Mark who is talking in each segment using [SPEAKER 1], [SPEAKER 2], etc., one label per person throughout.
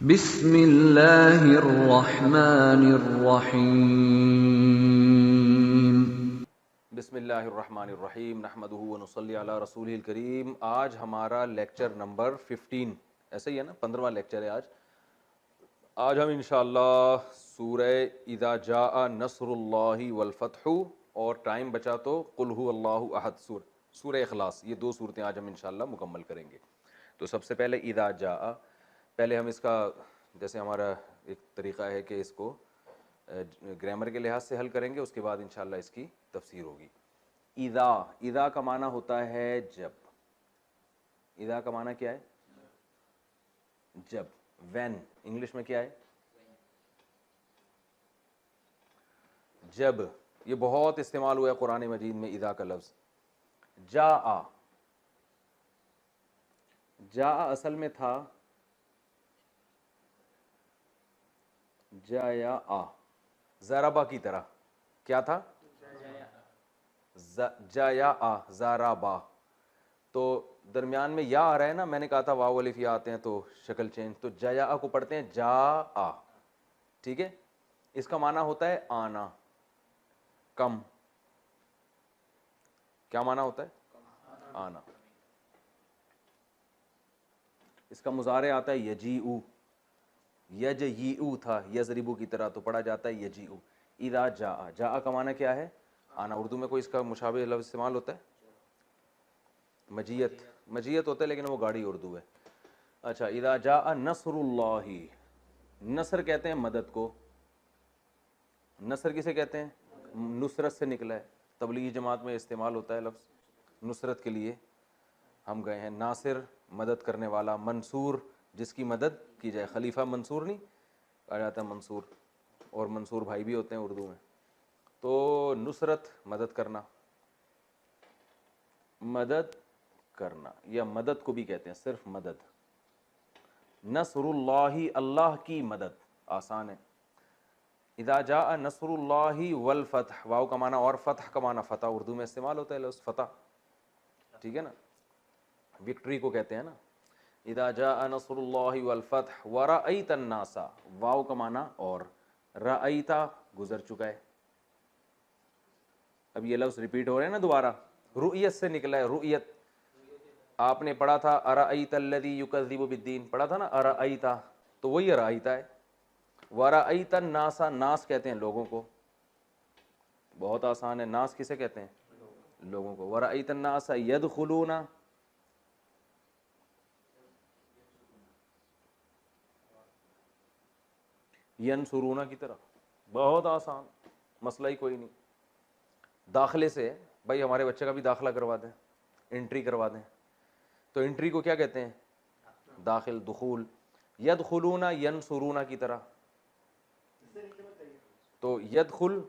[SPEAKER 1] بسم اللہ الرحمن الرحیم۔
[SPEAKER 2] بسم اللہ الرحمن الرحیم نحمدہ ونصلی علی رسولہ الکریم۔ آج ہمارا لیکچر نمبر 15 ایسا ہی ہے نا، 15واں لیکچر ہے آج ہم انشاءاللہ سورہ اذا جاء نصر اللہ والفتح اور ٹائم بچا تو قل هو اللہ احد سورہ اخلاص، یہ دو صورتیں آج ہم انشاءاللہ مکمل کریں گے۔ تو سب سے پہلے اذا جاء، پہلے ہم اس کا جیسے ہمارا ایک طریقہ ہے کہ اس کو گرامر کے لحاظ سے حل کریں گے، اس کے بعد انشاءاللہ اس کی تفسیر ہوگی۔ اذا کا معنی ہوتا ہے جب۔ اذا کا معنی کیا ہے؟ جب، وین۔ انگلش میں کیا ہے؟ جب۔ یہ بہت استعمال ہوا ہے قرآن مجید میں اذا کا لفظ۔ جاء، جاء اصل میں تھا جاء، ضربا کی طرح۔ کیا تھا؟ جاء، ضربا۔ تو درمیان میں یا آ رہا ہے نا، میں نے کہا تھا واو الف یا آتے ہیں تو شکل چینج، تو جاء کو پڑھتے ہیں جاء، ٹھیک ہے۔ اس کا معنی ہوتا ہے آنا، کم۔ کیا معنی ہوتا ہے؟ آنا۔ اس کا مضارع آتا ہے یجیء، یجیء تھا یضربو کی طرح، تو پڑھا جاتا ہے یجیء۔ اذا جاء، جاء کا معنی کیا ہے؟ آنا۔ اردو میں کوئی اس کا مشابہ لفظ استعمال ہوتا ہے؟ مجیت، مجیت ہوتا ہے لیکن وہ گاڑی اردو ہے۔ اچھا، اذا جاء نصر اللہ، نصر کہتے ہیں مدد کو۔ نصر کسے کہتے ہیں؟ نصرت سے نکلا ہے، تبلیغی جماعت میں استعمال ہوتا ہے لفظ نصرت کے لیے۔ ہم گئے ہیں، ناصر مدد کرنے والا، منصور جس کی مدد کی جائے۔ خلیفہ منصور نہیں کہا جاتا ہے، منصور، اور منصور بھائی بھی ہوتے ہیں اردو میں۔ تو نصرت مدد کرنا، مدد کرنا، یا مدد کو بھی کہتے ہیں صرف مدد۔ نصر اللہ، اللہ کی مدد، آسان ہے۔ اذا جاء نصر اللہ والفتح، واو کا معنی اور فتح کا معنی فتح، اردو میں استعمال ہوتا ہے لفظ فتح، ٹھیک ہے نا، وکٹری کو کہتے ہیں نا۔ اذا جاء نصر اللہ والفتح ورأیت الناس، واو کا معنی اور، رأیت گزر چکا ہے، اب یہ لفظ ریپیٹ ہو رہے ہیں نا دوبارہ، رؤیت سے نکلا ہے، رؤیت۔ آپ نے پڑھا تھا ارأیت الذی یکذب بالدین، پڑھا تھا نا ارأیت، تو وہی ارأیت ہے۔ ورأیت الناس، ناس کہتے ہیں لوگوں کو، بہت آسان ہے۔ ناس کسے کہتے ہیں؟ لوگوں کو۔ ورأیت الناس یدخلون، ینصرون کی طرح، بہت آسان، مسئلہ ہی کوئی نہیں۔ داخلے سے، بھائی ہمارے بچے کا بھی داخلہ کروا دیں، انٹری کروا دیں، تو انٹری کو کیا کہتے ہیں؟ داخل، دخول۔ یدخلون ینصرون کی طرح، تو یدخل،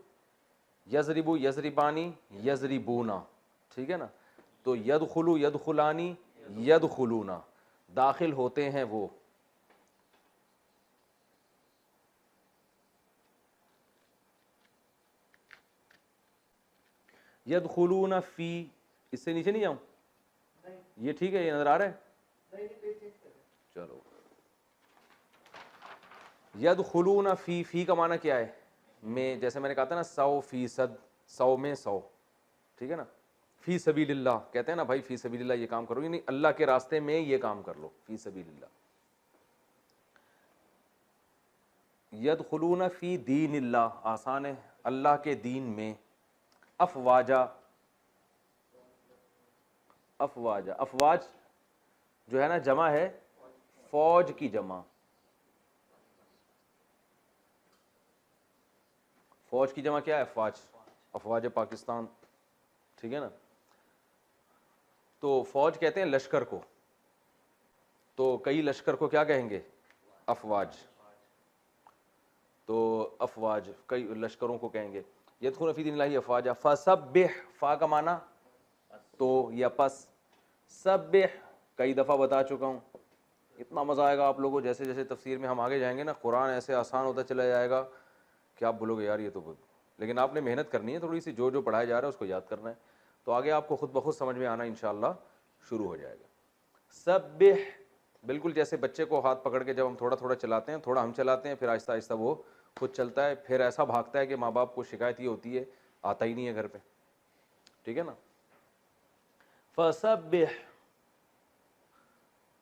[SPEAKER 2] یضرب، یضربانی، یضربونا، ٹھیک ہے نا۔ تو یدخل، یدخلانی، یدخلون، داخل ہوتے ہیں وہ۔ یدخلون فی، اس سے نیچے نہیں جاؤں؟ یہ ٹھیک ہے، یہ نظر آ رہا ہے؟ چلو، یدخلون فی، فی کا معنی کیا ہے؟ میں، جیسے میں نے کہا تھا نا 100%، 100 میں 100، ٹھیک ہے نا۔ فی سبیل اللہ کہتے ہیں نا، بھائی فی سبیل اللہ یہ کام کرو، یعنی اللہ کے راستے میں یہ کام کر لو، فی سبیل اللہ۔ یدخلون فی دین اللہ، آسان ہے، اللہ کے دین میں۔ افواجا، افواجا، افواج جو ہے نا جمع ہے فوج کی جمع، فوج کی جمع کیا ہے؟ افواج، افواج پاکستان، ٹھیک ہے نا۔ تو فوج کہتے ہیں لشکر کو، تو کئی لشکر کو کیا کہیں گے؟ افواج۔ تو افواج کئی لشکروں کو کہیں گے۔ یدخلون فی دین اللہ افواجا، فسبح، فا کا معنی تو یا پس، سبح کئی دفعہ بتا چکا ہوں، اتنا مزہ آئے گا آپ لوگوں کو، جیسے جیسے تفسیر میں ہم آگے جائیں گے نا، قرآن ایسے آسان ہوتا چلا جائے گا کہ آپ بولو گے یار یہ تو بہت، لیکن آپ نے محنت کرنی ہے تھوڑی سی، جو جو پڑھایا جا رہا ہے اس کو یاد کرنا ہے، تو آگے آپ کو خود بخود سمجھ میں آنا انشاءاللہ شروع ہو جائے گا۔ سبح بالکل جیسے بچے کو ہاتھ پکڑ کے جب ہم تھوڑا تھوڑا چلاتے ہیں، تھوڑا ہم چلاتے ہیں، پھر آہستہ آہستہ وہ خود چلتا ہے، پھر ایسا بھاگتا ہے کہ ماں باپ کو شکایت یہ ہوتی ہے آتا ہی نہیں ہے گھر پہ. ٹھیک ہے نا. فسبح،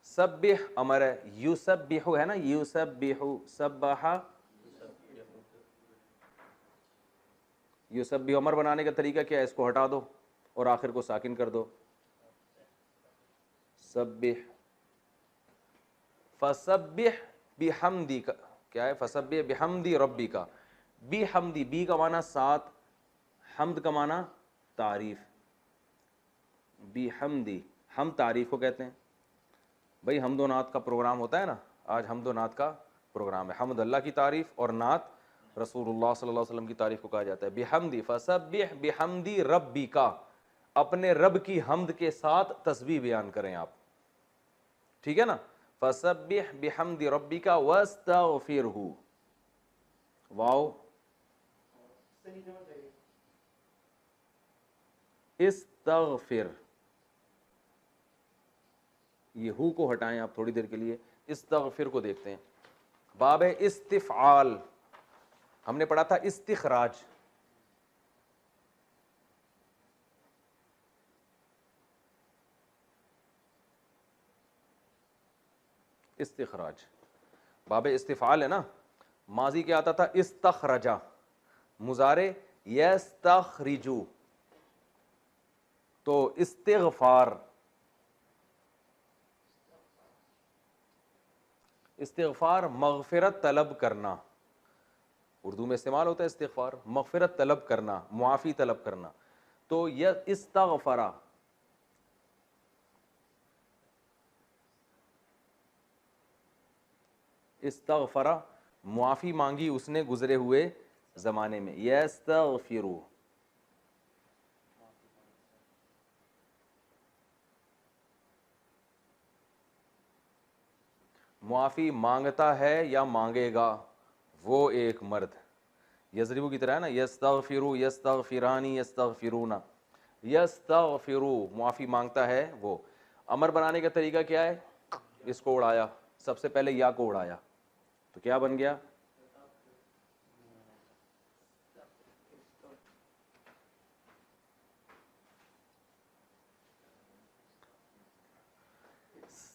[SPEAKER 2] سبح امر ہے، یسبح ہے نا، یسبح، سبح، یسبح امر بنانے کا طریقہ کیا ہے؟ اس کو ہٹا دو اور آخر کو ساکن کر دو. سبح، فسبح بحمدی کا کیا ہے؟ فسبح بحمدی ربی کا، بحمدی، بی کا معنی ساتھ، حمد کا معنی تعریف. بحمدی، ہم تعریف کو کہتے ہیں. بھائی حمد و نعت کا پروگرام ہوتا ہے نا، آج حمد و نعت کا پروگرام ہے. حمد اللہ کی تعریف اور نعت رسول اللہ صلی اللہ علیہ وسلم کی تعریف کو کہا جاتا ہے. بحمدی، فسبح بحمدی ربی کا، اپنے رب کی حمد کے ساتھ تسبیح بیان کریں آپ. ٹھیک ہے نا. فسبح بحمد ربک واستغفرہ، واو استغفر، یہ ہو کو ہٹائیں آپ تھوڑی دیر کے لیے، استغفر کو دیکھتے ہیں. باب استفعال، ہم نے پڑھا تھا استخراج. استخراج باب استفعال ہے نا. ماضی کیا آتا تھا؟ استخرجا، مضارع یستخرجو. تو استغفار، استغفار مغفرت طلب کرنا، اردو میں استعمال ہوتا ہے استغفار، مغفرت طلب کرنا، معافی طلب کرنا. تو یہ استغفرا، استغفرا معافی مانگی اس نے گزرے ہوئے زمانے میں. یستغفرو، معافی مانگتا ہے یا مانگے گا وہ ایک مرد. یضربو کی طرح ہے نا، یستغفرو، یستغفرانی، یستغفرون. یستغفرو معافی مانگتا ہے وہ. امر بنانے کا طریقہ کیا ہے؟ اس کو اڑایا، سب سے پہلے یا کو اڑایا تو کیا بن گیا؟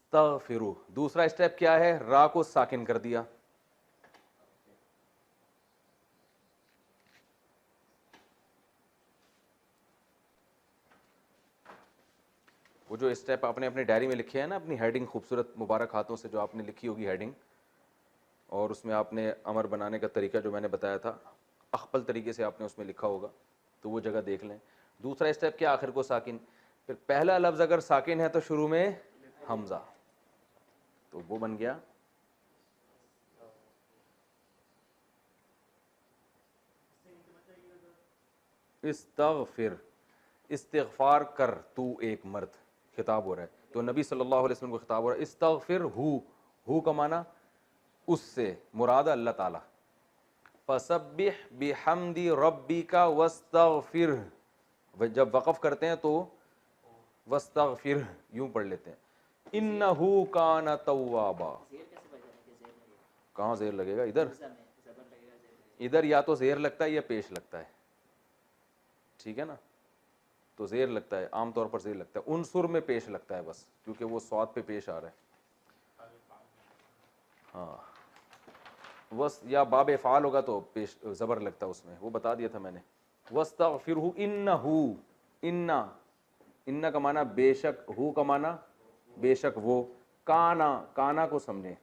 [SPEAKER 2] استغفرو. دوسرا اسٹیپ کیا ہے؟ را کو ساکن کر دیا. وہ جو اسٹیپ آپ نے اپنے ڈائری میں لکھے ہیں نا، اپنی ہیڈنگ خوبصورت مبارک ہاتھوں سے جو آپ نے لکھی ہوگی ہیڈنگ، اور اس میں آپ نے امر بنانے کا طریقہ جو میں نے بتایا تھا اخپل طریقے سے آپ نے اس میں لکھا ہوگا، تو وہ جگہ دیکھ لیں. دوسرا اسٹیپ کیا؟ آخر کو ساکن. پھر پہلا لفظ اگر ساکن ہے تو شروع میں حمزہ، تو وہ بن گیا استغفر. استغفار کر تو ایک مرد، خطاب ہو رہا ہے تو نبی صلی اللہ علیہ وسلم کو خطاب ہو رہا ہے. استغفر ہو کا معنی اس سے مراد اللہ تعالی. فسبح بحمد ربک واستغفرہ، جب وقف کرتے ہیں تو واستغفرہ یوں پڑھ لیتے ہیں. انہ کان توابا. کہاں زیر لگے گا؟ ادھر، ادھر یا تو زیر لگتا ہے یا پیش لگتا ہے. ٹھیک ہے نا، تو زیر لگتا ہے، عام طور پر زیر لگتا ہے. عنصر میں پیش لگتا ہے بس، کیونکہ وہ صاد پہ پیش آ رہا ہے. ہاں، وس یا باب افعال ہوگا تو پیش زبر لگتا ہے اس میں، وہ بتا دیا تھا میں نے. واستغفرہ انہ کا معنی بے شک، ہو کا معنی بے شک وہ. کانا، کانا کو سمجھیں،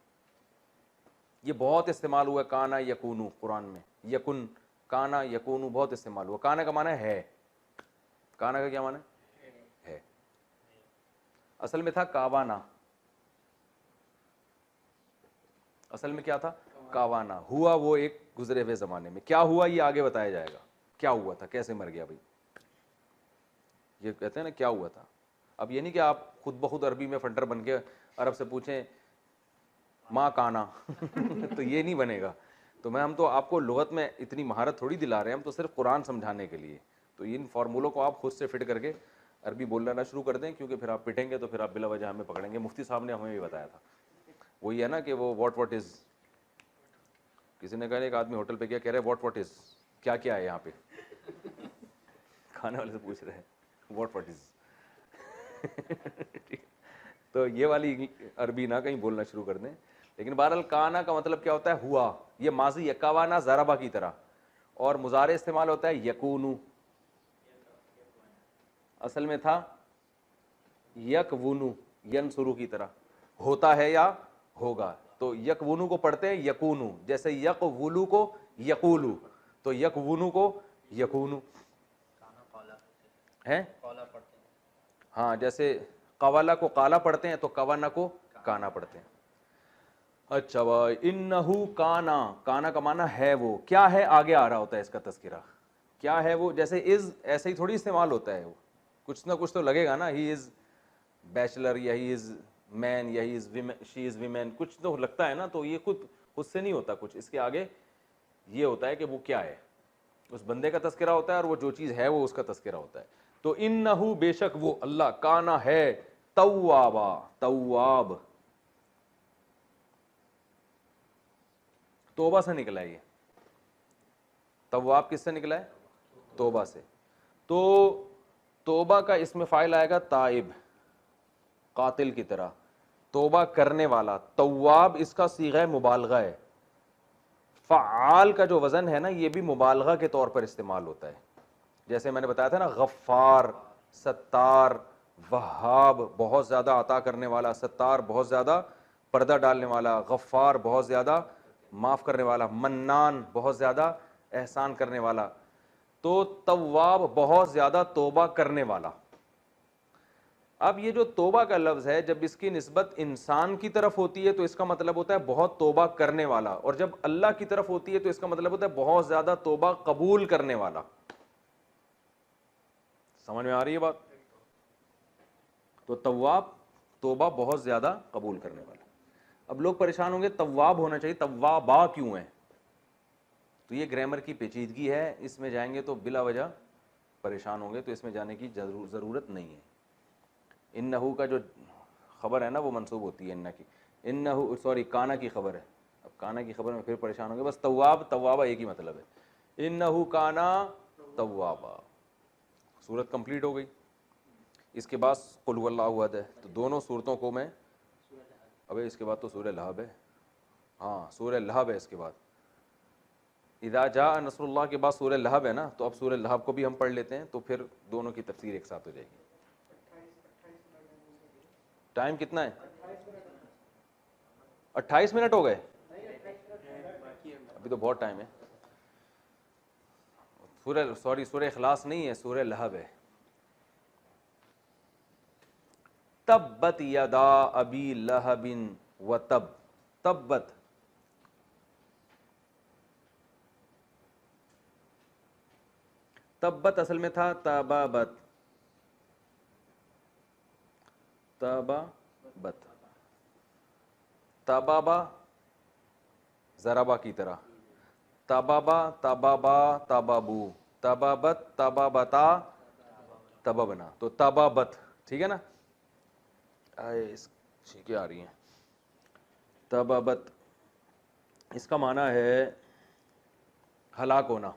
[SPEAKER 2] یہ بہت استعمال ہوا ہے. کانا یکونو قرآن میں، یکن، کانا یکونو بہت استعمال ہوا. کانا کا معنی ہے، کانا کا کیا معنی ہے؟ اصل میں تھا کاوانا، اصل میں کیا تھا؟ کاوانا. ہوا وہ ایک گزرے ہوئے زمانے میں. کیا ہوا یہ آگے بتایا جائے گا. کیا ہوا تھا، کیسے مر گیا بھائی، یہ کہتے ہیں نا کیا ہوا تھا. اب یہ نہیں کہ آپ خود بخود عربی میں فنٹر بن کے عرب سے پوچھیں ماں کانا تو یہ نہیں بنے گا. تو ہم تو آپ کو لغت میں اتنی مہارت تھوڑی دلا رہے ہیں، ہم تو صرف قرآن سمجھانے کے لیے. تو ان فارمولوں کو آپ خود سے فٹ کر کے عربی بولنا نہ شروع کر دیں، کیونکہ پھر آپ پٹیں گے تو پھر آپ بلا وجہ ہمیں پکڑیں گے. مفتی صاحب نے ہمیں بھی بتایا تھا. وہی ہے نا کہ وہ واٹ از, کسی نے کہا ایک آدمی ہوٹل پہ کیا کہہ رہے ہیں واٹ از, کیا کیا ہے یہاں پہ, کھانے والے سے پوچھ رہے ہیں واٹ از. تو یہ والی عربی نہ کہیں بولنا شروع کر دیں. لیکن بہرحال کانا کا مطلب کیا ہوتا ہے, ہوا. یہ ماضی ہے, کوانا ضربا کی طرح, اور مضارع استعمال ہوتا ہے یکونو. اصل میں تھا یکونو, ینصرو کی طرح, ہوتا ہے یا ہوگا. تو یکونو کو پڑھتے ہیں یکونو, جیسے یقولو کو یقولو, تو یکونو کو یکونو ہے. ہاں, جیسے قوالا کو قالا پڑھتے ہیں تو کوانا کو کانا پڑھتے ہیں. اچھا بھائی, انہو کانا, کانا کا معنی ہے وہ, کیا ہے آگے آ رہا ہوتا ہے اس کا تذکرہ, کیا ہے وہ. جیسے از ایسے ہی تھوڑی استعمال ہوتا ہے, وہ کچھ نہ کچھ تو لگے گا نا, ہی از بیچلر یا ہی از مین یا ہی از شی از ویمن, کچھ تو لگتا ہے نا. تو یہ خود سے نہیں ہوتا کچھ, اس کے آگے یہ ہوتا ہے کہ وہ کیا ہے, اس بندے کا تذکرہ ہوتا ہے, اور وہ جو چیز ہے وہ اس کا تذکرہ ہوتا ہے. تو انہو بے شک وہ اللہ, کانا ہے, توابا, تواب توبہ سے نکلا ہے. یہ تواب کس سے نکلا ہے, توبہ سے. تو توبہ کا اسم فاعل آئے گا تائب, قاتل کی طرح, توبہ کرنے والا. تواب اس کا صیغہ مبالغہ ہے. فعال کا جو وزن ہے نا, یہ بھی مبالغہ کے طور پر استعمال ہوتا ہے. جیسے میں نے بتایا تھا نا, غفار, ستار, وہاب بہت زیادہ عطا کرنے والا, ستار بہت زیادہ پردہ ڈالنے والا, غفار بہت زیادہ معاف کرنے والا, منان بہت زیادہ احسان کرنے والا. تو تواب بہت زیادہ توبہ کرنے والا. اب یہ جو توبہ کا لفظ ہے, جب اس کی نسبت انسان کی طرف ہوتی ہے تو اس کا مطلب ہوتا ہے بہت توبہ کرنے والا, اور جب اللہ کی طرف ہوتی ہے تو اس کا مطلب ہوتا ہے بہت زیادہ توبہ قبول کرنے والا. سمجھ میں آ رہی ہے بات؟ تو تواب توبہ بہت زیادہ قبول کرنے والا. اب لوگ پریشان ہوں گے, تواب ہونا چاہیے, توابا کیوں ہے؟ تو یہ گرامر کی پیچیدگی ہے, اس میں جائیں گے تو بلا وجہ پریشان ہوں گے, تو اس میں جانے کی ضرورت نہیں ہے. انہو کا جو خبر ہے نا وہ منسوب ہوتی ہے انہ کی, انہو سوری کانا کی خبر ہے. اب کانا کی خبر میں پھر پریشان ہوں گے. بس تواب توابا ایک ہی مطلب ہے, انہو کانا توابا. سورت کمپلیٹ ہو گئی. اس کے بعد قل هو اللہ احد ہے. تو دونوں صورتوں کو میں, ابے اس کے بعد تو سورہ لہب ہے, ہاں سورہ لہب ہے اس کے بعد. اذا جاء نصر اللہ کے بعد سورہ لہب ہے نا, تو اب سورہ لہب کو بھی ہم پڑھ لیتے ہیں, تو پھر دونوں کی تفسیر ایک ساتھ ہو جائے گی. ٹائم کتنا ہے؟ 28 منٹ ہو گئے, ابھی تو بہت ٹائم ہے. سورہ اخلاص نہیں ہے, سورہ لہب ہے. تبت یدا ابی لہب و تب. تبت تبت اصل میں تھا تبابت, تبابت, تبابا ضربا کی طرح, تبابا تبابا تبابو, تبابت تبابتا تبابنا. تو تبابت ٹھیک ہے نا, ٹھیک آ رہی ہیں. تبابت اس کا معنی ہے ہلاک ہونا.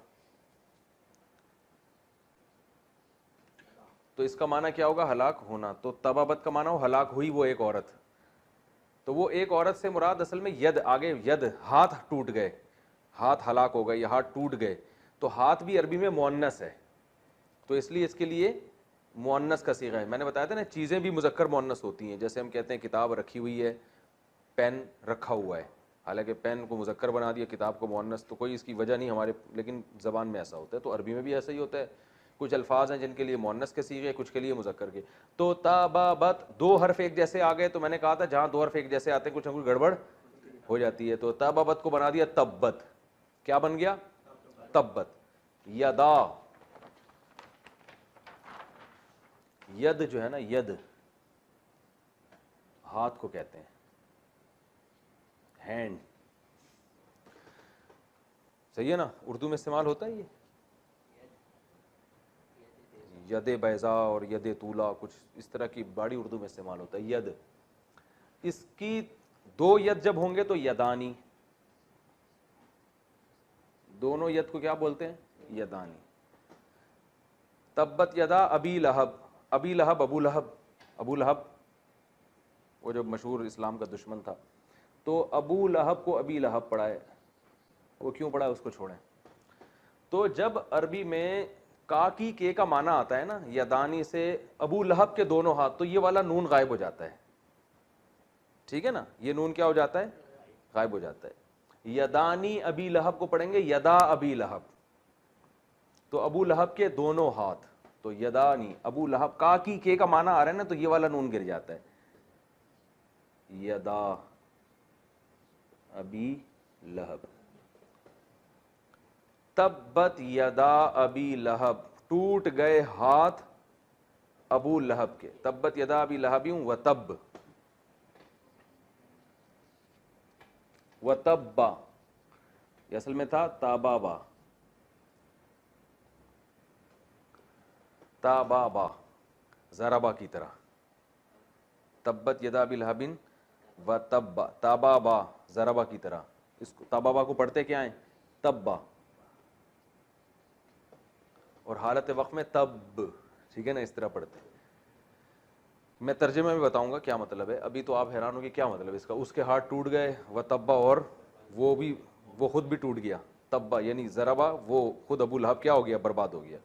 [SPEAKER 2] تو اس کا معنی کیا ہوگا؟ ہلاک ہونا. تو تبابت کا معنی ہو ہلاک ہوئی وہ ایک عورت. تو وہ ایک عورت سے مراد اصل میں ید, آگے ید, ہاتھ ٹوٹ گئے, ہاتھ ہلاک ہو گئے یا ہاتھ ٹوٹ گئے. تو ہاتھ بھی عربی میں مؤنث ہے, تو اس لیے اس کے لیے مؤنث کا صیغہ ہے. میں نے بتایا تھا نا, چیزیں بھی مذکر مؤنث ہوتی ہیں. جیسے ہم کہتے ہیں کتاب رکھی ہوئی ہے, پین رکھا ہوا ہے, حالانکہ پین کو مذکر بنا دیا, کتاب کو مؤنث. تو کوئی اس کی وجہ نہیں ہمارے, لیکن زبان میں ایسا ہوتا ہے. تو عربی میں بھی ایسا ہی ہوتا ہے. کچھ الفاظ ہیں جن کے لیے مؤنث کے صیغے, کچھ کے لیے مذکر کے. تو تبابت دو حرف ایک جیسے آ گئے, تو میں نے کہا تھا جہاں دو حرف ایک جیسے آتے ہیں کچھ نہ کچھ گڑبڑ ہو جاتی ہے. تو تبابت کو بنا دیا تبت, کیا بن گیا؟ تبت. یدا, ید جو ہے نا, ید ہاتھ کو کہتے ہیں, ہینڈ. صحیح ہے نا, اردو میں استعمال ہوتا ہے یہ ید بیضا اور ید طولا, کچھ اس طرح کی باڑی اردو میں استعمال ہوتا ہے. ید اس کی دو ید جب ہوں گے تو یدانی, دونوں ید کو کیا بولتے ہیں؟ یدانی. تبت یدا ابی لہب, ابی لہب ابو لہب, ابو لہب وہ جو مشہور اسلام کا دشمن تھا, تو ابو لہب کو ابی لہب پڑھا ہے. وہ کیوں پڑھا ہے اس کو چھوڑیں. تو جب عربی میں کا کی کے کا معنی آتا ہے نا, یدانی سے ابو لہب کے دونوں ہاتھ, تو یہ والا نون غائب ہو جاتا ہے. ٹھیک ہے نا, یہ نون کیا ہو جاتا ہے؟ غائب ہو جاتا ہے. یدانی ابی لہب کو پڑھیں گے یدا ابی لہب, تو ابو لہب کے دونوں ہاتھ, تو یدانی ابو لہب, کا کی کے کا معنی آ رہا ہے نا, تو یہ والا نون گر جاتا ہے. یدا ابی لہب. تبت یدا ابی لہب, ٹوٹ گئے ہاتھ ابو لہب کے. تبت یدا ابی لہب و تب, و تبا, یہ اصل میں تھا تابابا, تابابا ضربا کی طرح. تبت یدا ابی لہب و تبا, تابابا ضربا کی طرح. اس کو تابابا کو پڑھتے کیا ہیں؟ تبا, اور حالت وقت میں تب. ٹھیک ہے نا, اس طرح پڑھتے. میں ترجمے میں بتاؤں گا کیا مطلب ہے. ابھی تو آپ حیران ہو کہ کیا مطلب ہے اس کا. اس کے ہاتھ ٹوٹ گئے و تبا, اور وہ خود بھی ٹوٹ گیا. تبا یعنی ضربا, وہ خود ابو لہب کیا ہو گیا؟ برباد ہو گیا.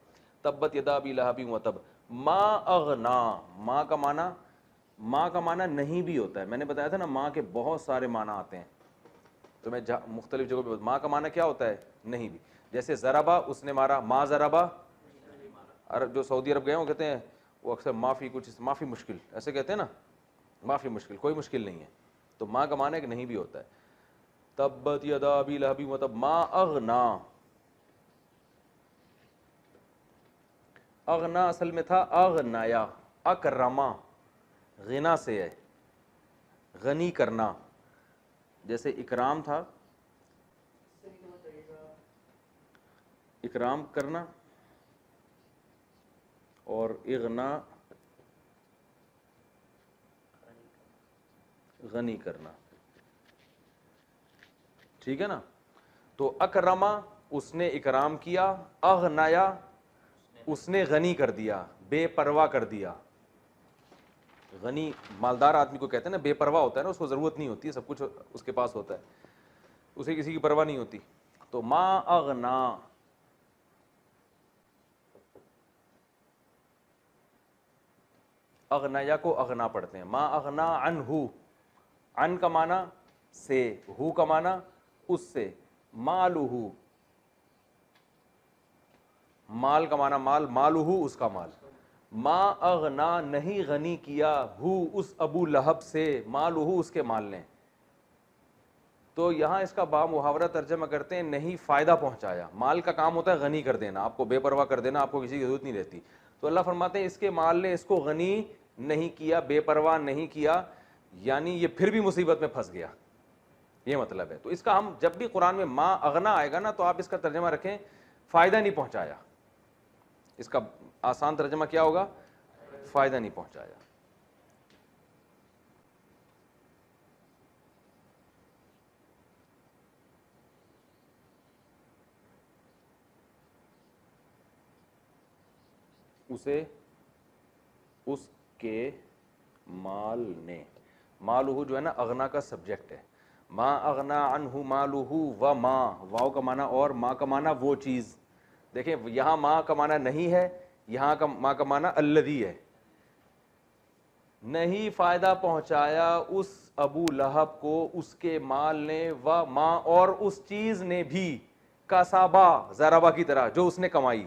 [SPEAKER 2] تبت یدا ابی لہب و تب. ما اغنا, ماں کا معنی, ماں کا معنی نہیں بھی ہوتا ہے. میں نے بتایا تھا نا ماں کے بہت سارے معنی آتے ہیں, تو میں مختلف جگہوں پہ ماں کا معنی کیا ہوتا ہے؟ نہیں بھی. جیسے ضربا, اس نے مارا. ما ضربا, عرب جو سعودی عرب گئے وہ کہتے ہیں, وہ اکثر معافی, کچھ معافی مشکل ایسے کہتے ہیں نا, معافی مشکل, کوئی مشکل نہیں ہے. تو ماں کا معنی کہ نہیں بھی ہوتا ہے. تبت یدا ابی لہب و تب ما اغنا. اغنا اصل میں تھا اغنایا, اکرما, غنا سے ہے, غنی کرنا. جیسے اکرام تھا, اکرام کرنا, اور اغنا غنی کرنا. ٹھیک ہے نا. تو اکرما اس نے اکرام کیا, اغنایا اس نے غنی کر دیا, بے پرواہ کر دیا. غنی مالدار آدمی کو کہتے ہیں نا, بے پرواہ ہوتا ہے نا, اس کو ضرورت نہیں ہوتی ہے, سب کچھ اس کے پاس ہوتا ہے, اسے کسی کی پرواہ نہیں ہوتی. تو ما اغنا, اغنیا کو اغنا پڑھتے ہیں. ما اغنا عنہ, عن کا معنی سے, ہو کا معنی اس سے. مالہ, مال کا معنی مال, مالہ اس کا مال. ما اغنا نہیں غنی کیا, ہو اس ابو لہب سے, مالہ اس کے مال نے. تو یہاں اس کا با محاورہ ترجمہ کرتے ہیں نہیں فائدہ پہنچایا. مال کا کام ہوتا ہے غنی کر دینا, آپ کو بے پرواہ کر دینا, آپ کو کسی کی ضرورت نہیں رہتی. تو اللہ فرماتے ہیں اس کے مال نے اس کو غنی نہیں کیا, بے پرواہ نہیں کیا, یعنی یہ پھر بھی مصیبت میں پھنس گیا, یہ مطلب ہے. تو اس کا ہم جب بھی قرآن میں ما اغنا آئے گا نا, تو آپ اس کا ترجمہ رکھیں فائدہ نہیں پہنچایا. اس کا آسان ترجمہ کیا ہوگا؟ فائدہ نہیں پہنچایا. اسے اس کے مال نے, مالہ جو ہے نا اغنا کا سبجیکٹ ہے. ما اغنا عنہ مالہ و ما, واو کا معنی اور, ما کا معنی وہ چیز. دیکھیں یہاں ما کا معنی نہیں ہے, یہاں کا ما کا معنی الذی ہے. نہیں فائدہ پہنچایا اس ابو لہب کو اس کے مال نے, و ما اور اس چیز نے بھی, کسبا ضربا کی طرح, جو اس نے کمائی.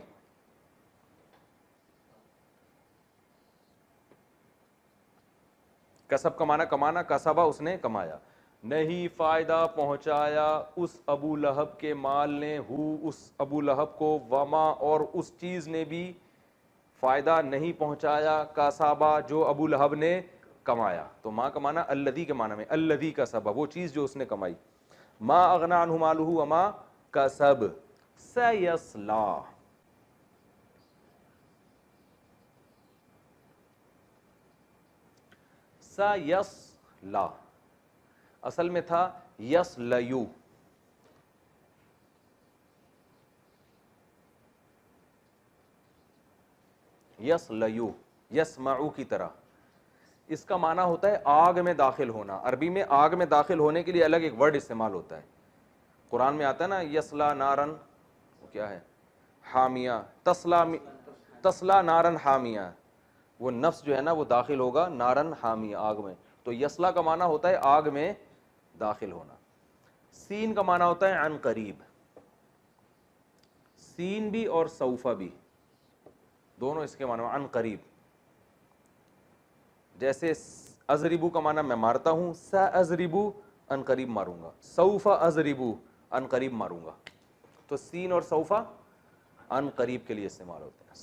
[SPEAKER 2] کسب کا معنی کمانا, کسبا اس نے کمایا. نہیں فائدہ پہنچایا اس ابو لہب کے مال نے, ہو اس ابو لہب کو, وما اور اس چیز نے بھی فائدہ نہیں پہنچایا, کسبا جو ابو لہب نے کمایا. تو ما کا معنی الذی کے معنی میں, الذی کسب, وہ چیز جو اس نے کمائی. ما اغنا عنہ مالہ وما کسب سیصلی, سیصلی. اصل میں تھا یسلیو. یسلیو یسمعو کی طرح. اس کا معنی ہوتا ہے آگ میں داخل ہونا. عربی میں آگ میں داخل ہونے کے لیے الگ ایک ورڈ استعمال ہوتا ہے. قرآن میں آتا ہے نا یسلا نارن, وہ کیا ہے, حامیہ, تسلا نارن حامیہ, وہ نفس جو ہے نا وہ داخل ہوگا نارن حامیہ, آگ میں. تو یسلا کا معنی ہوتا ہے آگ میں داخل ہونا. سین کا معنی ہوتا ہے عن قریب. سین بھی اور سوفا بھی دونوں اس کے معنی عن قریب. جیسے ازربو کا معنی میں مارتا ہوں, سازربو ان قریب ماروں گا, سوف ازربو ان قریب ماروں گا. تو سین اور سوفا ان قریب کے لیے استعمال ہوتے ہیں.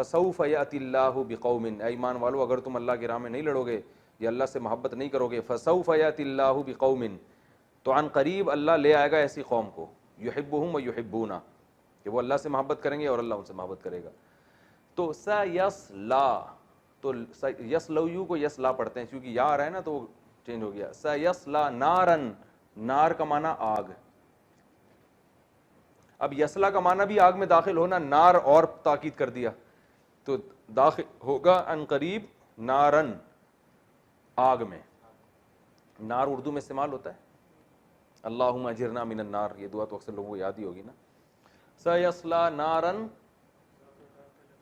[SPEAKER 2] سوف یاتی اللہ بقوم, اے ایمان والو اگر تم اللہ کی راہ میں نہیں لڑو گے یا اللہ سے محبت نہیں کرو گے, فسوف یاتی اللہ بقوم, تو ان قریب اللہ لے آئے گا ایسی قوم کو, یحبہم و یحبونا, کہ وہ اللہ سے محبت کریں گے اور اللہ ان سے محبت کرے گا. تو سیصلا, تو یسلو کو یسلا پڑھتے ہیں کیونکہ یا آ رہا ہے نا تو وہ چینج ہو گیا. سیصلا نارن, نار کا معنی آگ. اب یسلا کا معنی بھی آگ میں داخل ہونا, نار اور تاکید کر دیا, تو داخل ہوگا ان قریب نارن, آگ میں. نار اردو میں استعمال ہوتا ہے, اللہم اجرنا من النار, یہ دعا تو اکثر لوگوں کو یاد ہی ہوگی نا. سیصلا نارن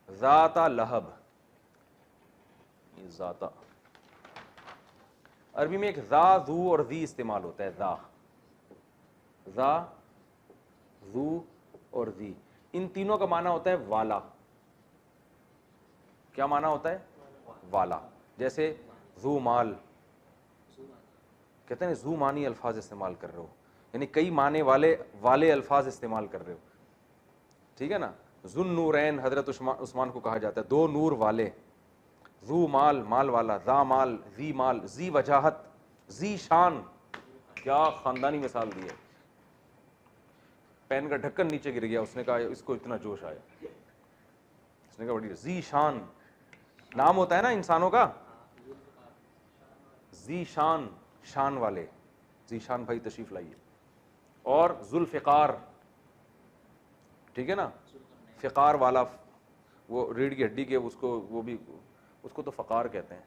[SPEAKER 2] ذات لہب, ذاتا عربی میں ایک ذا, ذو اور ذی استعمال ہوتا ہے. ذا, ذو اور ذی, ان تینوں کا معنی ہوتا ہے والا. کیا معنی ہوتا ہے؟ والا. جیسے ذو مال, کہتے ہیں ذو معنی الفاظ استعمال کر رہے ہو, یعنی کئی معنی والے الفاظ استعمال کر رہے ہو, ٹھیک ہے نا. ذو نورین حضرت عثمان کو کہا جاتا ہے, دو نور والے. ذو مال, مال والا. ذا مال, ذی مال. ذی وجاہت, ذی شان, کیا خاندانی مثال دی ہے. پین کا ڈھکن نیچے گر گیا, اس نے کہا اس کو اتنا جوش آیا, اس نے کہا بڑی. ذی شان نام ہوتا ہے نا انسانوں کا, ذی شان, شان والے. ذی شان بھائی تشریف لائیے. اور ذوالفقار, ٹھیک ہے نا, فقار والا, وہ ریڑھ کی ہڈی کے, اس کو وہ بھی, اس کو تو فقار کہتے ہیں.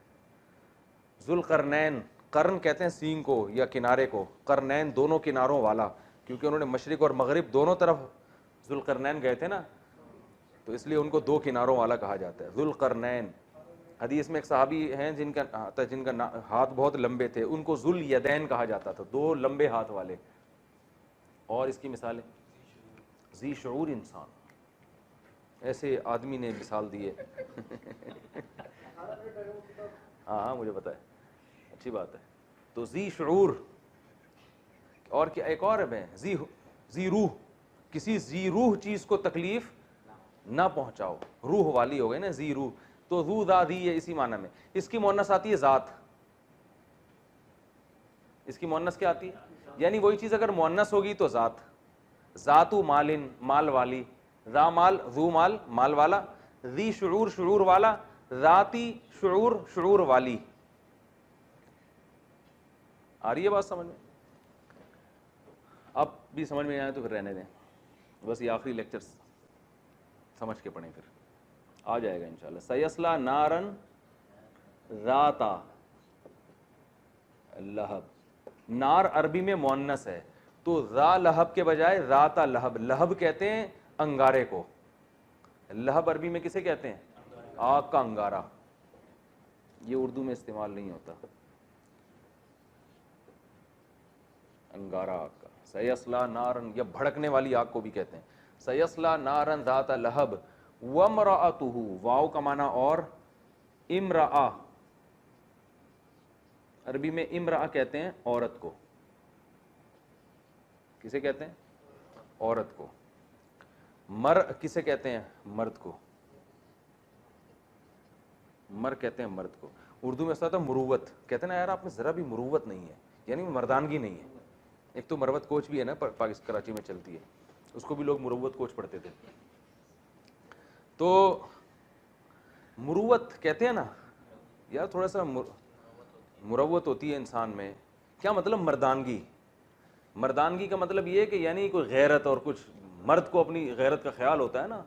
[SPEAKER 2] ذوالقرنین, قرن کہتے ہیں سینگ کو یا کنارے کو, قرنین دونوں کناروں والا, کیونکہ انہوں نے مشرق اور مغرب دونوں طرف ذوالقرنین گئے تھے نا, تو اس لیے ان کو دو کناروں والا کہا جاتا ہے. ذوالقرنین. حدیث میں ایک صحابی ہیں جن کا ہاتھ بہت لمبے تھے, ان کو ذوالیدین کہا جاتا تھا, دو لمبے ہاتھ والے. اور اس کی مثالیں, ذی شعور انسان, ایسے آدمی نے مثال دی ہے. ہاں مجھے پتا ہے, اچھی بات ہے. تو ذی شعور, اور کیا ایک اور ہے, ذی روح, کسی ذی روح چیز کو تکلیف نہ پہنچاؤ, روح والی ہو گئی نا ذی روح. تو ذو ذا ذی ہے اسی معنی میں. اس کی مؤنث آتی ہے ذات. اس کی مؤنث کیا آتی ہے؟ یعنی وہی چیز اگر مؤنث ہوگی تو ذات. ذاتو مالن, مال والی. ذا مال, ذو مال, مال والا. ذی شعور, شعور والا. ذاتی شعور, شعور والی. آ رہی ہے بات سمجھ میں؟ اب بھی سمجھ میں آئے تو پھر رہنے دیں, بس یہ آخری لیکچر سمجھ کے پڑھیں, پھر آ جائے گا انشاءاللہ. سیصلا نارن ذاتا لہب. نار عربی میں مؤنث ہے, تو ذا لہب کے بجائے ذاتا لہب. لہب کہتے ہیں انگارے کو. لہب عربی میں کسے کہتے ہیں؟ آگ کا انگارہ. یہ اردو میں استعمال نہیں ہوتا, انگارہ آگ کا. سیصلا نارن, یا بھڑکنے والی آگ کو بھی کہتے ہیں. سیصلا نارن ذات لہب وامرأتہ, واو کا معنی اور امرأہ. عربی میں امرأہ کہتے ہیں عورت کو. کسے کہتے ہیں؟ عورت کو. مر کسے کہتے ہیں؟ مرد کو. مر کہتے ہیں مرد کو. اردو میں ایسا ہوتا ہے مروت, کہتے ہیں نا یار آپ میں ذرا بھی مروت نہیں ہے, یعنی مردانگی نہیں ہے. ایک تو مروت کوچ بھی ہے نا پاکستان کراچی میں چلتی ہے, اس کو بھی لوگ مروت کوچ پڑھتے تھے. تو مروت کہتے ہیں نا یار, تھوڑا سا مروت ہوتی ہے انسان میں کیا مطلب مردانگی؟ مردانگی کا مطلب یہ کہ یعنی کوئی غیرت اور کچھ مرد کو اپنی غیرت کا خیال ہوتا ہے نا,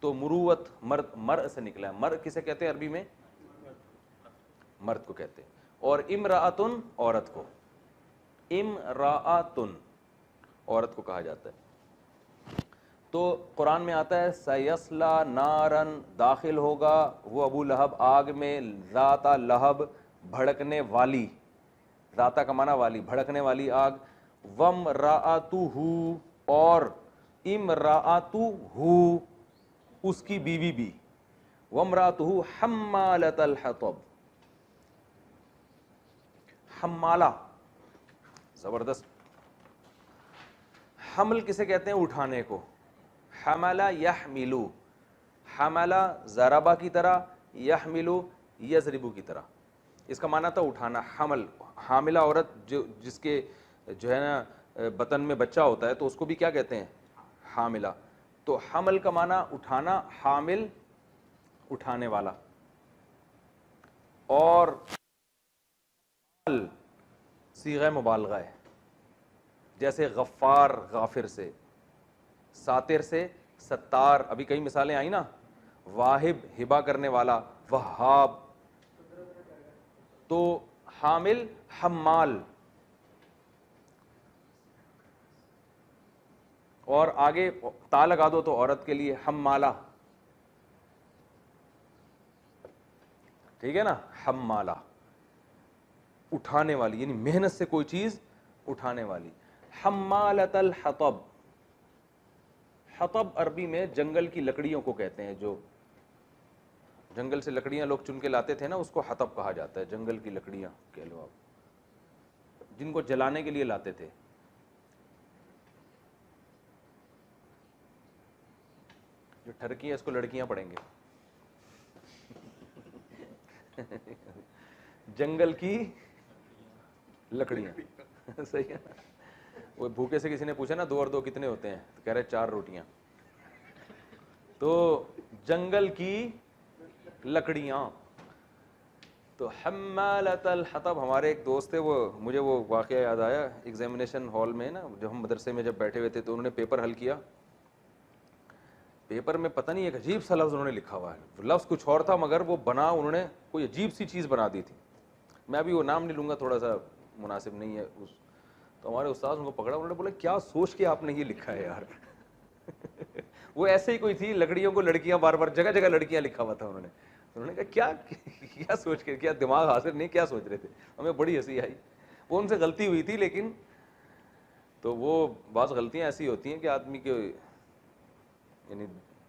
[SPEAKER 2] تو مروت مرد, مر سے نکلا ہے. مر کسے کہتے ہیں عربی میں؟ مرد کو کہتے ہیں. اور امرأتن عورت کو, امرأتن عورت کو کہا جاتا ہے. تو قرآن میں آتا ہے سیصلا نارن, داخل ہوگا وہ ابو لہب آگ میں, ذات لہب بھڑکنے والی, ذاتا کا معنی والی, بھڑکنے والی آگ. وامرأتہ اور امرأتہ اس کی بیوی بھی, وامرأتہ حمالۃ الحطب, حمالہ زبردست. حمل کسے کہتے ہیں؟ اٹھانے کو. حملہ یحملو, حملہ ضربہ کی طرح, یحملو یضربو کی طرح. اس کا معنی تھا اٹھانا. حمل, حاملہ عورت جس کے جو ہے نا بطن میں بچہ ہوتا ہے تو اس کو بھی کیا کہتے ہیں؟ حاملہ. تو حمل کا معنی اٹھانا, حامل اٹھانے والا. اور صیغہ مبالغہ ہے, جیسے غفار غافر سے, ساتر سے ستار, ابھی کئی مثالیں آئیں نا, واہب ہبہ کرنے والا, وہاب. تو حامل حمال. اور آگے تا لگا دو تو عورت کے لیے حمالہ, ٹھیک ہے نا, حمالہ اٹھانے والی, یعنی محنت سے کوئی چیز اٹھانے والی. حمالۃ الحطب, حطب عربی میں جنگل کی لکڑیوں کو کہتے ہیں, جو جنگل سے لکڑیاں لوگ چن کے لاتے تھے نا, اس کو حطب کہا جاتا ہے. جنگل کی لکڑیاں کہہ لو آپ, جن کو جلانے کے لیے لاتے تھے. جو ٹھرکی ہے اس کو لڑکیاں پڑھیں گے. جنگل کی لکڑیاں, صحیح ہے. وہ بھوکے سے کسی نے پوچھا نا 2 اور 2 کتنے ہوتے ہیں, تو کہہ رہے 4 روٹیاں. تو جنگل کی لکڑیاں. تو حمالۃ الحطب, ہمارے ایک دوست تھے, وہ مجھے وہ واقعہ یاد آیا ایگزامینیشن ہال میں نا, جب ہم مدرسے میں جب بیٹھے ہوئے تھے تو انہوں نے پیپر حل کیا. پیپر میں پتہ نہیں ایک عجیب سا لفظ انہوں نے لکھا ہوا ہے, لفظ کچھ اور تھا مگر وہ بنا انہوں نے کوئی عجیب سی چیز بنا دی تھی. میں ابھی وہ نام نہیں لوں گا, تھوڑا سا مناسب نہیں ہے. تو ہمارے استاد ان کو پکڑا, انہوں نے بولا کیا سوچ کے آپ نے یہ لکھا ہے یار. وہ ایسے ہی کوئی تھی, لکڑیوں کو لڑکیاں, بار بار جگہ جگہ لڑکیاں لکھا ہوا تھا. انہوں نے کہا کیا سوچ کے, کیا دماغ حاضر نہیں, کیا سوچ رہے تھے. ہمیں بڑی ہنسی آئی. وہ ان سے غلطی ہوئی تھی, لیکن تو وہ بعض غلطیاں ایسی ہوتی ہیں کہ آدمی کے یعنی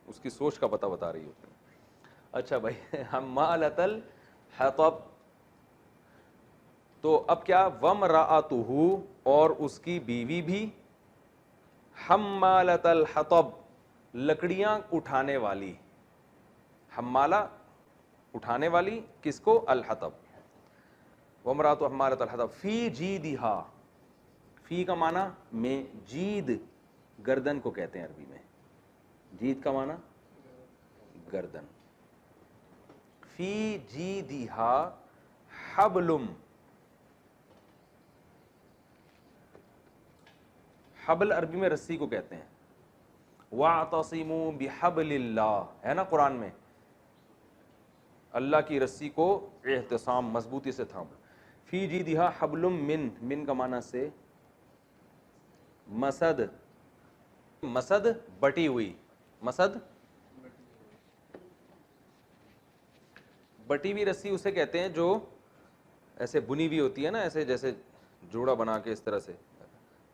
[SPEAKER 2] اس کی سوچ کا پتہ بتا رہی ہوتی ہے. اچھا بھائی, حمالۃ الحطب. تو اب کیا, وامرأتہ اور اس کی بیوی بھی, حمالۃ الحطب لکڑیاں اٹھانے والی. حمالہ اٹھانے والی, کس کو؟ الحطب. وامرأتہ حمالۃ الحطب فی جیدہا, فی کا معنی میں, جید گردن کو کہتے ہیں عربی میں. جید کا معنی گردن. فی جیدہا حبلم, حبل عربی میں رسی کو کہتے ہیں. وَاعْتَصِمُوا بِحَبْلِ اللَّهِ, ہے نا قرآن میں, اللہ کی رسی کو احتسام, مضبوطی سے تھام. فی جیدہا حبل من, من کا معنی سے مسد, مسد بٹی ہوئی, مسد بٹی ہوئی رسی اسے کہتے ہیں جو ایسے بنی ہوئی ہوتی ہے نا, ایسے جیسے جوڑا بنا کے اس طرح سے,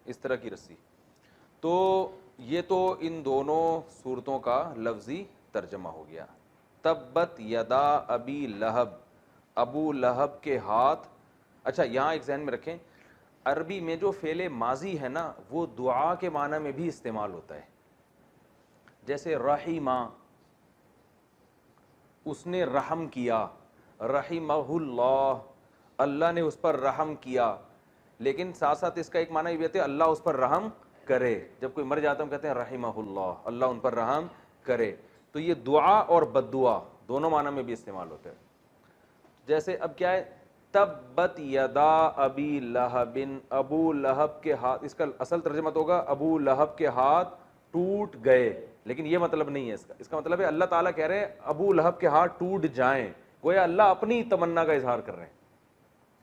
[SPEAKER 2] اس طرح کی رسی. تو یہ تو ان دونوں صورتوں کا لفظی ترجمہ ہو گیا. تبت یدا ابی لہب, ابو لہب کے ہاتھ. اچھا یہاں ایک ذہن میں رکھیں, عربی میں جو فعل ماضی ہے نا وہ دعا کے معنی میں بھی استعمال ہوتا ہے. جیسے رحیمہ, اس نے رحم کیا, رحمہ اللہ, اللہ نے اس پر رحم کیا. لیکن ساتھ ساتھ اس کا ایک معنی یہ بھی ہے اللہ اس پر رحم کرے. جب کوئی مر جاتا ہے ہم کہتے ہیں رحمہ اللہ, اللہ ان پر رحم کرے. تو یہ دعا اور بد دعا دونوں معنی میں بھی استعمال ہوتے ہیں. جیسے اب کیا ہے, تبت یدا ابی لہب، ابو لہب کے ہاتھ، اس کا اصل ترجمہ تو ہوگا ابو لہب کے ہاتھ ٹوٹ گئے، لیکن یہ مطلب نہیں ہے اس کا مطلب ہے اللہ تعالیٰ کہہ رہے ہیں ابو لہب کے ہاتھ ٹوٹ جائیں، گویا اللہ اپنی تمنا کا اظہار کر رہے ہیں،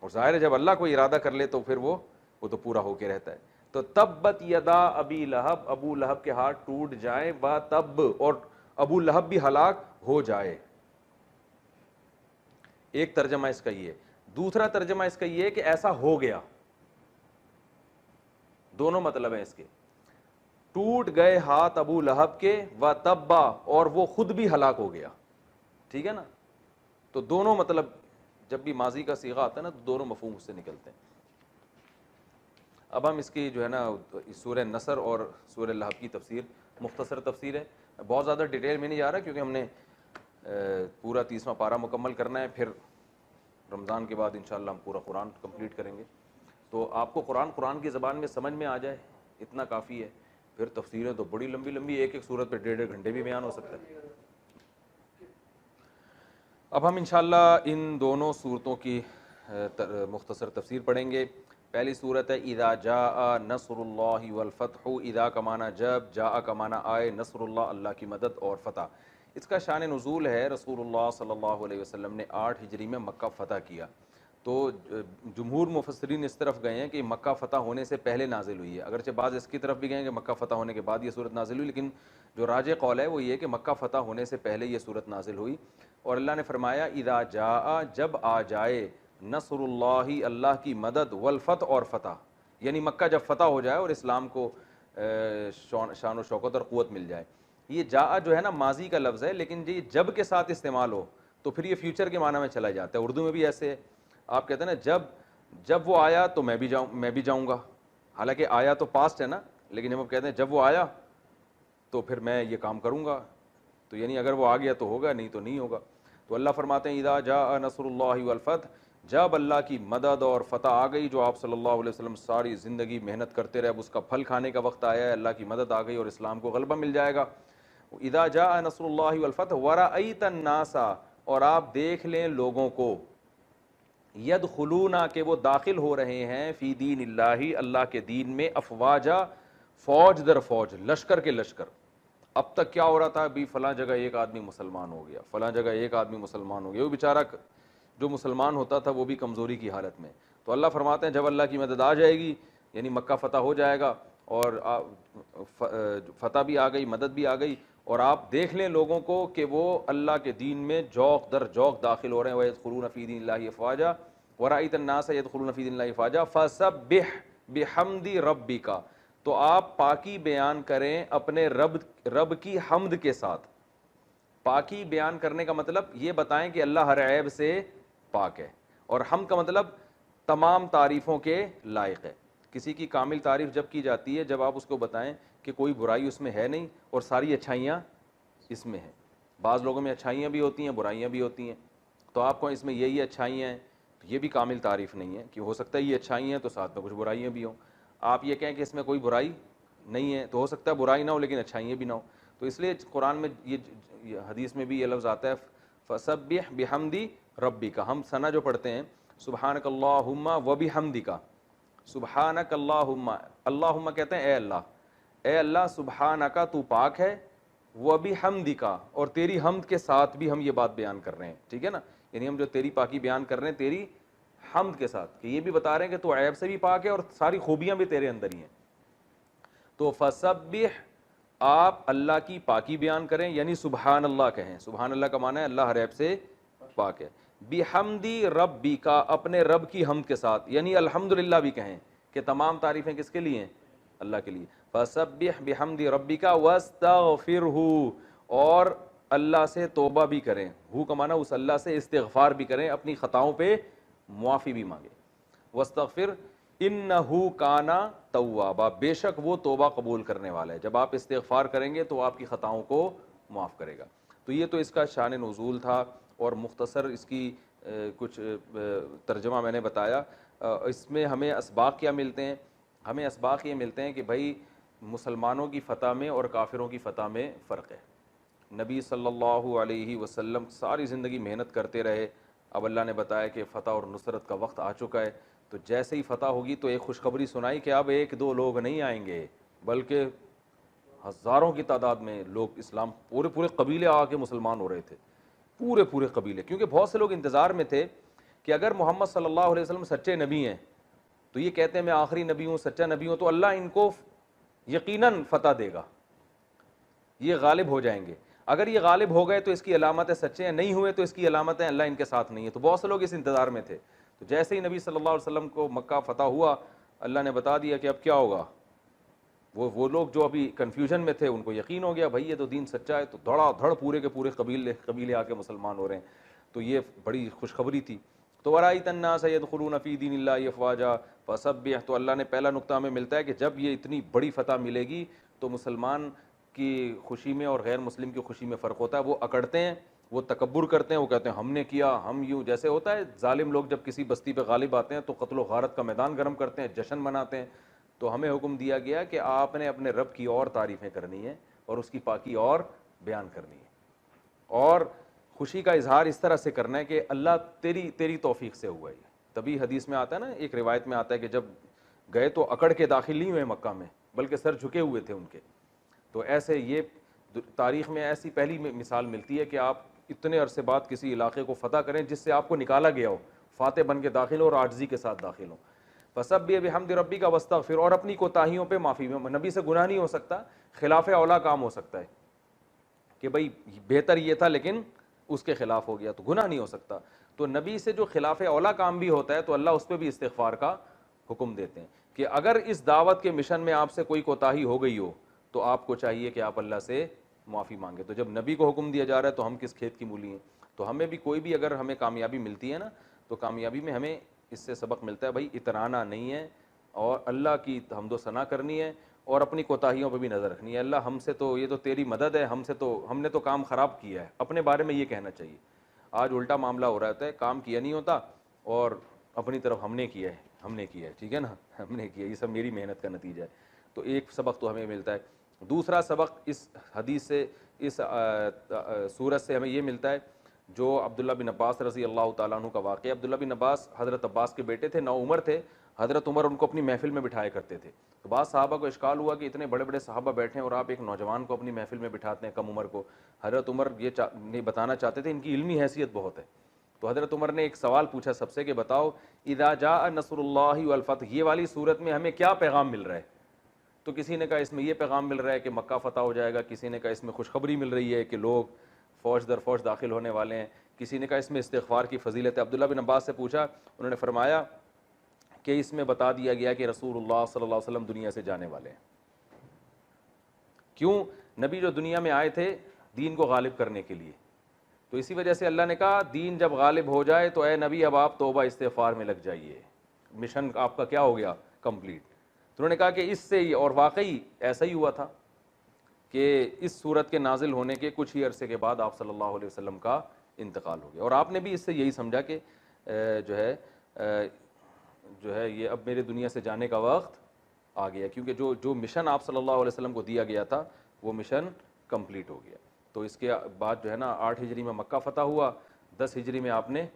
[SPEAKER 2] اور ظاہر ہے جب اللہ کوئی ارادہ کر لے تو پھر وہ تو پورا ہو کے رہتا ہے. تو تبت یدا ابی لہب، ابو لہب کے ہاتھ ٹوٹ جائیں، با تب، اور ابو لہب بھی ہلاک ہو جائے. ایک ترجمہ اس کا یہ ہے. دوسرا ترجمہ اس کا یہ ہے کہ ایسا ہو گیا. دونوں مطلب ہیں اس کے، ٹوٹ گئے ہاتھ ابو لہب کے، و تبا، اور وہ خود بھی ہلاک ہو گیا. ٹھیک ہے نا. تو دونوں مطلب جب بھی ماضی کا صیغہ آتا ہے نا تو دونوں مفہوم اس سے نکلتے ہیں. اب ہم اس کی جو ہے نا سورہ نصر اور سورہ لہب کی تفسیر، مختصر تفسیر ہے، بہت زیادہ ڈیٹیل میں نہیں جا رہا کیونکہ ہم نے پورا 30واں پارہ مکمل کرنا ہے، پھر رمضان کے بعد انشاءاللہ ہم پورا قرآن کمپلیٹ کریں گے. تو آپ کو قرآن کی زبان میں سمجھ میں آ جائے اتنا کافی ہے. پھر تفسیریں تو بڑی لمبی لمبی، ایک ایک سورت پہ 1.5 گھنٹے بھی بیان ہو سکتا ہے. اب ہم انشاءاللہ ان دونوں صورتوں کی مختصر تفسیر پڑھیں گے. پہلی صورت ہے اذا جاء نصر اللہ والفتح. اذا کا معنی جب، جاء کا معنی آئے، نصر اللہ اللہ کی مدد اور فتح. اس کا شان نزول ہے رسول اللہ صلی اللہ علیہ وسلم نے 8 ہجری میں مکہ فتح کیا. تو جمہور مفسرین اس طرف گئے ہیں کہ مکہ فتح ہونے سے پہلے نازل ہوئی ہے، اگرچہ بعض اس کی طرف بھی گئے ہیں کہ مکہ فتح ہونے کے بعد یہ صورت نازل ہوئی، لیکن جو راجح قول ہے وہ یہ کہ مکہ فتح ہونے سے پہلے یہ صورت نازل ہوئی. اور اللہ نے فرمایا اذا جاء، جب آ جائے، نصر اللہ اللہ کی مدد، والفتح اور فتح، یعنی مکہ جب فتح ہو جائے اور اسلام کو شان و شوکت اور قوت مل جائے. یہ جاء جو ہے نا ماضی کا لفظ ہے، لیکن یہ جب کے ساتھ استعمال ہو تو پھر یہ فیوچر کے معنی میں چلا جاتا ہے. اردو میں بھی ایسے ہے، آپ کہتے ہیں نا جب وہ آیا تو میں بھی جاؤں گا، حالانکہ آیا تو پاسٹ ہے نا، لیکن جب آپ کہتے ہیں جب وہ آیا تو پھر میں یہ کام کروں گا، تو یعنی اگر وہ آ گیا تو ہوگا، نہیں تو نہیں ہوگا. تو اللہ فرماتے ہیں اذا جاء نصر اللہ والفتح، جب اللہ کی مدد اور فتح آ گئی، جو آپ صلی اللہ علیہ وسلم ساری زندگی محنت کرتے رہے، اب اس کا پھل کھانے کا وقت آیا ہے، اللہ کی مدد آ گئی اور اسلام کو غلبہ مل جائے گا. اذا جاء نصر اللہ والفتح ورأیت الناس، اور آپ دیکھ لیں لوگوں کو، یدخلون، کہ وہ داخل ہو رہے ہیں، فی دین اللہ اللہ کے دین میں، افواجا، فوج در فوج، لشکر کے لشکر. اب تک کیا ہو رہا تھا، ابھی فلاں جگہ ایک آدمی مسلمان ہو گیا، فلاں جگہ ایک آدمی مسلمان ہو گیا، وہ بیچارہ جو مسلمان ہوتا تھا وہ بھی کمزوری کی حالت میں. تو اللہ فرماتے ہیں جب اللہ کی مدد آ جائے گی، یعنی مکہ فتح ہو جائے گا اور فتح بھی آ گئی، مدد بھی آ گئی، اور آپ دیکھ لیں لوگوں کو کہ وہ اللہ کے دین میں جوق در جوق داخل ہو رہے ہیں. وَيَدْخُلُونَ فِي دِينِ اللَّهِ أَفْوَاجًا وَرَأَيْتَ النَّاسَ يَدْخُلُونَ فِي دِينِ اللَّهِ أَفْوَاجًا فَسَبِّحْ بِحَمْدِ رَبِّكَ، تو آپ پاکی بیان کریں اپنے رب کی حمد کے ساتھ. پاکی بیان کرنے کا مطلب یہ بتائیں کہ اللہ ہر عیب سے پاک ہے، اور حمد کا مطلب تمام تعریفوں کے لائق ہے. کسی کی کامل تعریف جب کی جاتی ہے جب آپ اس کو بتائیں کہ کوئی برائی اس میں ہے نہیں اور ساری اچھائیاں اس میں ہیں. بعض لوگوں میں اچھائیاں بھی ہوتی ہیں، برائیاں بھی ہوتی ہیں، تو آپ کو اس میں یہی اچھائیاں ہیں، تو یہ بھی کامل تعریف نہیں ہے کہ ہو سکتا ہے یہ اچھائیاں ہیں تو ساتھ میں کچھ برائیاں بھی ہوں. آپ یہ کہیں کہ اس میں کوئی برائی نہیں ہے تو ہو سکتا ہے برائی نہ ہو لیکن اچھائیاں بھی نہ ہو. تو اس لیے قرآن میں یہ حدیث میں بھی یہ لفظ آتا ہے فسبح بحمدی ربک. ہم ثنا جو پڑھتے ہیں سبحانک اللہم و بحمدک، سبحانک اللہم، اللہم کہتے ہیں اے اللہ سبحانک تو پاک ہے، و بحمدک، اور تیری حمد کے ساتھ بھی ہم یہ بات بیان کر رہے ہیں. ٹھیک ہے نا، یعنی ہم جو تیری پاکی بیان کر رہے ہیں تیری حمد کے ساتھ، کہ یہ بھی بتا رہے ہیں کہ تو عیب سے بھی پاک ہے اور ساری خوبیاں بھی تیرے اندر ہی ہیں. تو فسبح، آپ اللہ کی پاکی بیان کریں، یعنی سبحان اللہ کہیں. سبحان اللہ کا معنی ہے اللہ ہر عیب سے پاک ہے. بحمدی ربک، اپنے رب کی حمد کے ساتھ، یعنی الحمدللہ بھی کہیں کہ تمام تعریفیں کس کے لیے ہیں، اللہ کے لیے. فسبح بحمد ربک واستغفرہ، اور اللہ سے توبہ بھی کریں. ہو کا معنی اس اللہ سے استغفار بھی کریں، اپنی خطاؤں پہ معافی بھی مانگیں. واستغفر انہ کانا توابا، بے شک وہ توبہ قبول کرنے والا ہے. جب آپ استغفار کریں گے تو آپ کی خطاؤں کو معاف کرے گا. تو یہ تو اس کا شان نزول تھا، اور مختصر اس کی کچھ ترجمہ میں نے بتایا. اس میں ہمیں اسباق کیا ملتے ہیں؟ ہمیں اسباق یہ ملتے ہیں کہ بھائی مسلمانوں کی فتح میں اور کافروں کی فتح میں فرق ہے. نبی صلی اللہ علیہ وسلم ساری زندگی محنت کرتے رہے، اب اللہ نے بتایا کہ فتح اور نصرت کا وقت آ چکا ہے. تو جیسے ہی فتح ہوگی تو ایک خوشخبری سنائی کہ اب ایک دو لوگ نہیں آئیں گے بلکہ ہزاروں کی تعداد میں لوگ اسلام، پورے پورے قبیلے آ کے مسلمان ہو رہے تھے، پورے پورے قبیلے. کیونکہ بہت سے لوگ انتظار میں تھے کہ اگر محمد صلی اللہ علیہ وسلم سچے نبی ہیں تو یہ کہتے ہیں میں آخری نبی ہوں، سچا نبی ہوں، تو اللہ ان کو یقیناً فتح دے گا، یہ غالب ہو جائیں گے. اگر یہ غالب ہو گئے تو اس کی علامت ہے سچے ہیں، نہیں ہوئے تو اس کی علامت ہے اللہ ان کے ساتھ نہیں ہے. تو بہت سے لوگ اس انتظار میں تھے. تو جیسے ہی نبی صلی اللہ علیہ وسلم کو مکہ فتح ہوا، اللہ نے بتا دیا کہ اب کیا ہوگا. وہ لوگ جو ابھی کنفیوژن میں تھے ان کو یقین ہو گیا بھائی یہ تو دین سچا ہے، تو دھڑا دھڑ پورے کے پورے قبیلے آ کے مسلمان ہو رہے ہیں. تو یہ بڑی خوشخبری تھی. تو وَرَأَيْتَ النَّاسَ يَدْخُلُونَ فِي دِينِ اللَّهِ أَفْوَاجًا فَسَبِّحْ. تو اللہ نے پہلا نقطہ ہمیں ملتا ہے کہ جب یہ اتنی بڑی فتح ملے گی تو مسلمان کی خوشی میں اور غیر مسلم کی خوشی میں فرق ہوتا ہے. وہ اکڑتے ہیں، وہ تکبر کرتے ہیں، وہ کہتے ہیں ہم نے کیا، ہم یوں. جیسے ہوتا ہے ظالم لوگ جب کسی بستی پہ غالب آتے ہیں تو قتل و غارت کا میدان گرم کرتے ہیں، جشن مناتے ہیں. تو ہمیں حکم دیا گیا کہ آپ نے اپنے رب کی اور تعریفیں کرنی ہیں اور اس کی پاکی اور بیان کرنی ہے، اور خوشی کا اظہار اس طرح سے کرنا ہے کہ اللہ تیری توفیق سے ہوا ہے. تبھی حدیث میں آتا ہے نا، ایک روایت میں آتا ہے کہ جب گئے تو اکڑ کے داخل نہیں ہوئے مکہ میں بلکہ سر جھکے ہوئے تھے ان کے. تو ایسے یہ تاریخ میں ایسی پہلی مثال ملتی ہے کہ آپ اتنے عرصے بعد کسی علاقے کو فتح کریں جس سے آپ کو نکالا گیا ہو، فاتح بن کے داخل ہو اور عاجزی کے ساتھ داخل ہو. فسبح بحمد ربک واستغفر. اور اپنی کوتاہیوں پہ معافی. نبی سے گناہ نہیں ہو سکتا، خلاف اولا کام ہو سکتا ہے کہ بھائی بہتر یہ تھا لیکن اس کے خلاف ہو گیا، تو گناہ نہیں ہو سکتا. تو نبی سے جو خلاف اولا کام بھی ہوتا ہے تو اللہ اس پہ بھی استغفار کا حکم دیتے ہیں کہ اگر اس دعوت کے مشن میں آپ سے کوئی کوتاہی ہو گئی ہو تو آپ کو چاہیے کہ آپ اللہ سے معافی مانگے. تو جب نبی کو حکم دیا جا رہا ہے تو ہم کس کھیت کی مولی ہیں. تو ہمیں بھی کوئی بھی اگر ہمیں کامیابی ملتی ہے نا تو کامیابی میں ہمیں اس سے سبق ملتا ہے بھائی اترانا نہیں ہے اور اللہ کی حمد و ثنا کرنی ہے اور اپنی کوتاہیوں پہ بھی نظر رکھنی ہے. اللہ ہم سے تو یہ تو تیری مدد ہے، ہم نے تو کام خراب کیا ہے، اپنے بارے میں یہ کہنا چاہیے. آج الٹا معاملہ ہو رہا ہے، کام کیا نہیں ہوتا اور اپنی طرف ہم نے کیا ہے، ٹھیک ہے نا، ہم نے کیا، یہ سب میری محنت کا نتیجہ ہے. تو ایک سبق تو ہمیں ملتا ہے. دوسرا سبق اس حدیث سے، اس سورت سے ہمیں یہ ملتا ہے جو عبداللہ بن عباس رضی اللہ تعالیٰ عنہ کا واقعہ. عبداللہ بن عباس حضرت عباس کے بیٹے تھے، 9 عمر تھے. حضرت عمر ان کو اپنی محفل میں بٹھایا کرتے تھے. تو بعض صحابہ کو اشکال ہوا کہ اتنے بڑے بڑے صحابہ بیٹھے ہیں اور آپ ایک نوجوان کو اپنی محفل میں بٹھاتے ہیں، کم عمر کو. حضرت عمر یہ نہیں بتانا چاہتے تھے ان کی علمی حیثیت بہت ہے. تو حضرت عمر نے ایک سوال پوچھا سب سے کہ بتاؤ اذا جاء نصر اللہ والفتح، یہ والی صورت میں ہمیں کیا پیغام مل رہا ہے؟ تو کسی نے کہا اس میں یہ پیغام مل رہا ہے کہ مکہ فتح ہو جائے گا، کسی نے کہا اس میں خوشخبری مل رہی ہے کہ لوگ فوج در فوج داخل ہونے والے ہیں، کسی نے کہا اس میں استغفار کی فضیلت ہے. عبداللہ بن عباس سے پوچھا، انہوں نے فرمایا کہ اس میں بتا دیا گیا کہ رسول اللہ صلی اللہ علیہ وسلم دنیا سے جانے والے ہیں. کیوں؟ نبی جو دنیا میں آئے تھے دین کو غالب کرنے کے لیے، تو اسی وجہ سے اللہ نے کہا دین جب غالب ہو جائے تو اے نبی اب آپ توبہ استغفار میں لگ جائیے، مشن آپ کا کیا ہو گیا؟ کمپلیٹ. تو انہوں نے کہا کہ اس سے ہی، اور واقعی ایسا ہی ہوا تھا کہ اس صورت کے نازل ہونے کے کچھ ہی عرصے کے بعد آپ صلی اللہ علیہ وسلم کا انتقال ہو گیا. اور آپ نے بھی اس سے یہی سمجھا کہ جو ہے یہ اب میرے دنیا سے جانے کا وقت آ گیا، کیونکہ جو مشن آپ صلی اللہ علیہ وسلم کو دیا گیا تھا وہ مشن کمپلیٹ ہو گیا. تو اس کے بعد جو ہے نا 8 ہجری میں مکہ فتح ہوا، 10 ہجری میں آپ نے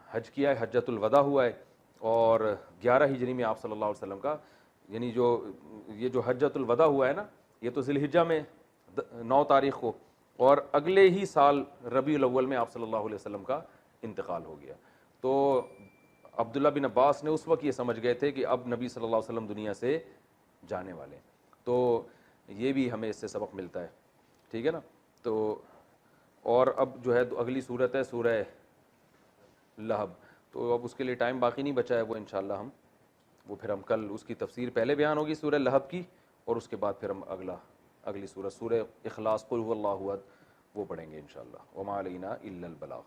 [SPEAKER 2] حج کیا ہے، حجۃ الوداع ہوا ہے، اور 11 ہجری میں آپ صلی اللہ علیہ وسلم کا، یعنی یہ جو حجۃ الوداع ہوا ہے نا یہ تو ذی الحجہ میں 9 تاریخ کو، اور اگلے ہی سال ربیع الاول میں آپ صلی اللہ علیہ وسلم کا انتقال ہو گیا. تو عبداللہ بن عباس نے اس وقت یہ سمجھ گئے تھے کہ اب نبی صلی اللہ علیہ وسلم دنیا سے جانے والے ہیں. تو یہ بھی ہمیں اس سے سبق ملتا ہے، ٹھیک ہے نا. تو اور اب جو ہے اگلی صورت ہے سورہ لہب. تو اب اس کے لیے ٹائم باقی نہیں بچا ہے، وہ انشاءاللہ پھر ہم کل اس کی تفسیر پہلے بیان ہوگی سورہ لہب کی، اور اس کے بعد پھر ہم اگلی سورہ اخلاص قل هو اللہ احد وہ پڑھیں گے انشاءاللہ. وما علینا الا البلاغ.